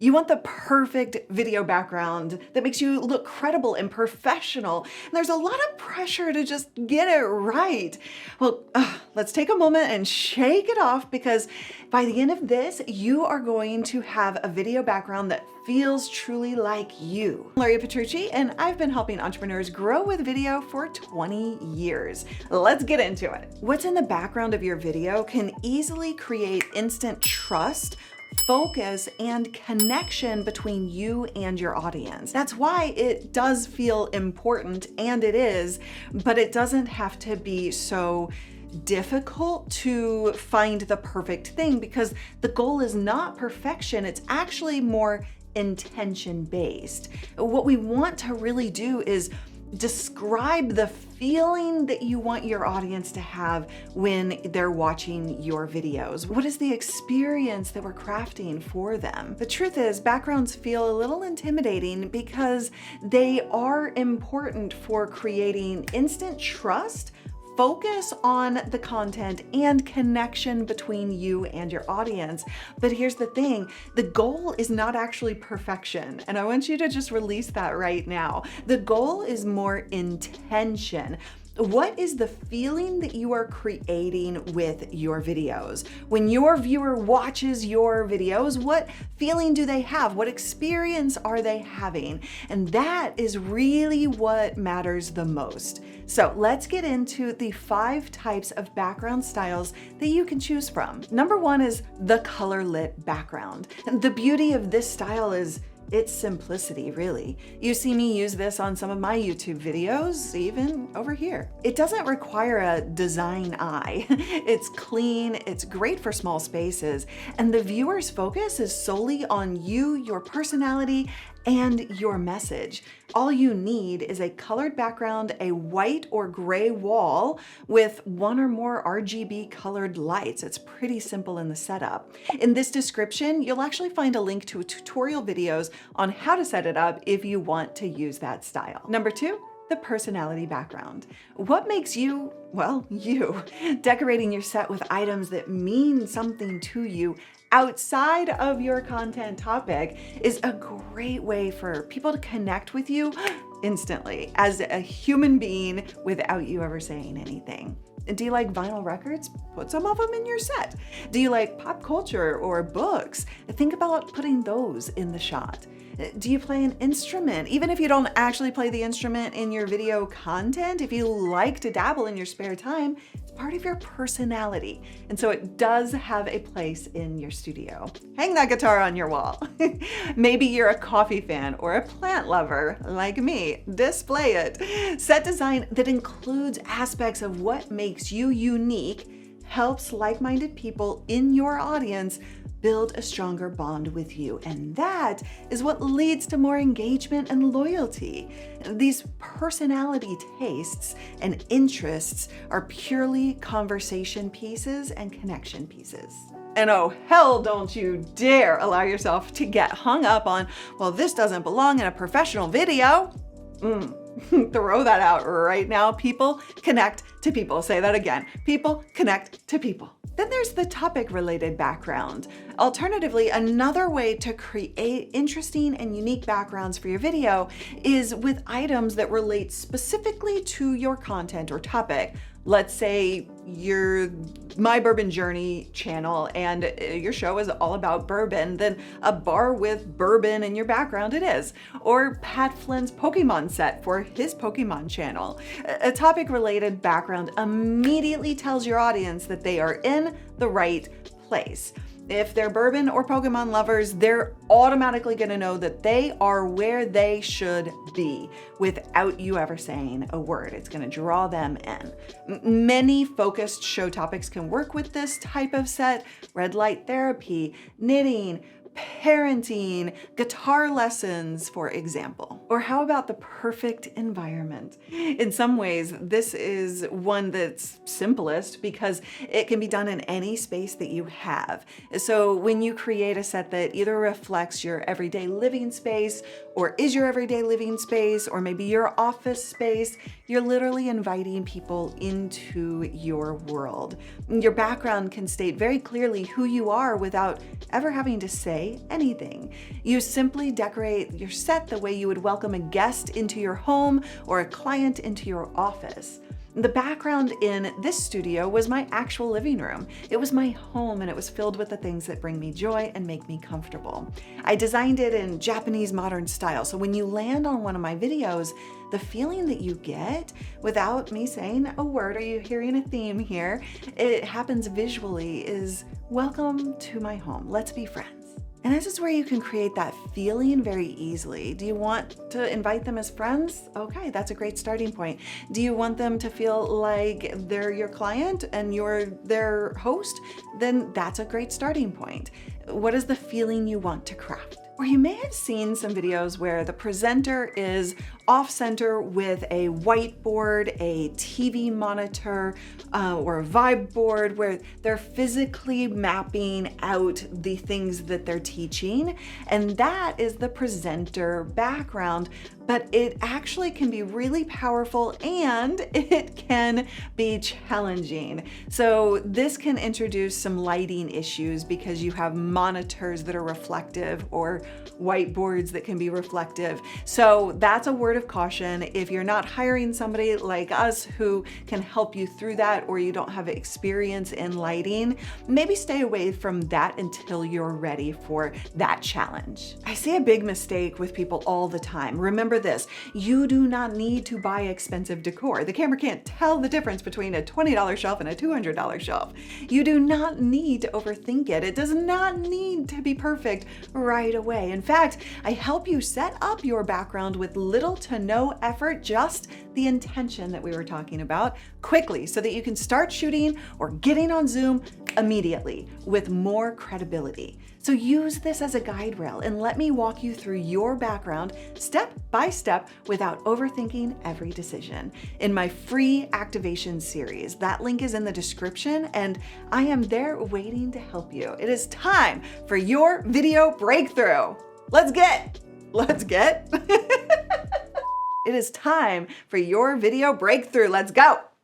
You want the perfect video background that makes you look credible and professional. And there's a lot of pressure to just get it right. Well, let's take a moment and shake it off, because by the end of this, you are going to have a video background that feels truly like you. I'm Laria Petrucci, and I've been helping entrepreneurs grow with video for 20 years. Let's get into it. What's in the background of your video can easily create instant trust, focus, and connection between you and your audience. That's why it does feel important, and it is, but it doesn't have to be so difficult to find the perfect thing, because the goal is not perfection. It's actually more intention-based. What we want to really do is describe the feeling that you want your audience to have when they're watching your videos. What is the experience that we're crafting for them? The truth is, backgrounds feel a little intimidating because they are important for creating instant trust, focus on the content, and connection between you and your audience. But here's the thing, the goal is not actually perfection. And I want you to just release that right now. The goal is more intention. What is the feeling that you are creating with your videos? When your viewer watches your videos, what feeling do they have? What experience are they having? And that is really what matters the most. So let's get into the 5 types of background styles that you can choose from. Number 1 is the color lit background. And the beauty of this style is its simplicity, really. You see me use this on some of my YouTube videos, even over here. It doesn't require a design eye. It's clean, it's great for small spaces, and the viewer's focus is solely on you, your personality, and your message. All you need is a colored background, a white or gray wall with 1 or more RGB colored lights. It's pretty simple in the setup. In this description, you'll actually find a link to tutorial videos on how to set it up if you want to use that style. Number 2, the personality background. What makes you, well, you? Decorating your set with items that mean something to you outside of your content topic is a great way for people to connect with you instantly as a human being without you ever saying anything. Do you like vinyl records? Put some of them in your set. Do you like pop culture or books? Think about putting those in the shot. Do you play an instrument? Even if you don't actually play the instrument in your video content, if you like to dabble in your spare time, it's part of your personality. And so it does have a place in your studio. Hang that guitar on your wall. Maybe you're a coffee fan or a plant lover like me. Display it. Set design that includes aspects of what makes you unique helps like-minded people in your audience build a stronger bond with you. And that is what leads to more engagement and loyalty. These personality tastes and interests are purely conversation pieces and connection pieces. And oh, hell, don't you dare allow yourself to get hung up on, well, this doesn't belong in a professional video. Throw that out right now. People connect to people. Say that again. People connect to people. Then there's the topic-related background. Alternatively, another way to create interesting and unique backgrounds for your video is with items that relate specifically to your content or topic. Let's say you're My Bourbon Journey channel and your show is all about bourbon, then a bar with bourbon in your background it is. Or Pat Flynn's Pokemon set for his Pokemon channel. A topic-related background immediately tells your audience that they are in the right place. If they're bourbon or Pokemon lovers, they're automatically going to know that they are where they should be without you ever saying a word. It's going to draw them in. Many focused show topics can work with this type of set: red light therapy, knitting, parenting, guitar lessons, for example. Or how about the perfect environment? In some ways, this is one that's simplest because it can be done in any space that you have. So when you create a set that either reflects your everyday living space or is your everyday living space, or maybe your office space, you're literally inviting people into your world. Your background can state very clearly who you are without ever having to say anything. You simply decorate your set the way you would welcome a guest into your home or a client into your office. The background in this studio was my actual living room. It was my home, and it was filled with the things that bring me joy and make me comfortable. I designed it in Japanese modern style, so when you land on one of my videos, the feeling that you get without me saying a word, are you hearing a theme here? It happens visually is, welcome to my home. Let's be friends. And this is where you can create that feeling very easily. Do you want to invite them as friends? Okay, that's a great starting point. Do you want them to feel like they're your client and you're their host? Then that's a great starting point. What is the feeling you want to craft? Or you may have seen some videos where the presenter is off-center with a whiteboard, a TV monitor, or a vibe board where they're physically mapping out the things that they're teaching. And that is the presenter background, but it actually can be really powerful and it can be challenging. So this can introduce some lighting issues because you have monitors that are reflective or whiteboards that can be reflective. So that's a word of caution. If you're not hiring somebody like us who can help you through that, or you don't have experience in lighting, maybe stay away from that until you're ready for that challenge. I see a big mistake with people all the time. Remember this, you do not need to buy expensive decor. The camera can't tell the difference between a $20 shelf and a $200 shelf. You do not need to overthink it. It does not need to be perfect right away. In fact, I help you set up your background with little to no effort, just the intention that we were talking about, quickly so that you can start shooting or getting on Zoom immediately with more credibility. So use this as a guide rail and let me walk you through your background step by step without overthinking every decision in my free activation series. That link is in the description and I am there waiting to help you. It is time for your video breakthrough. Let's get. It is time for your video breakthrough. Let's go.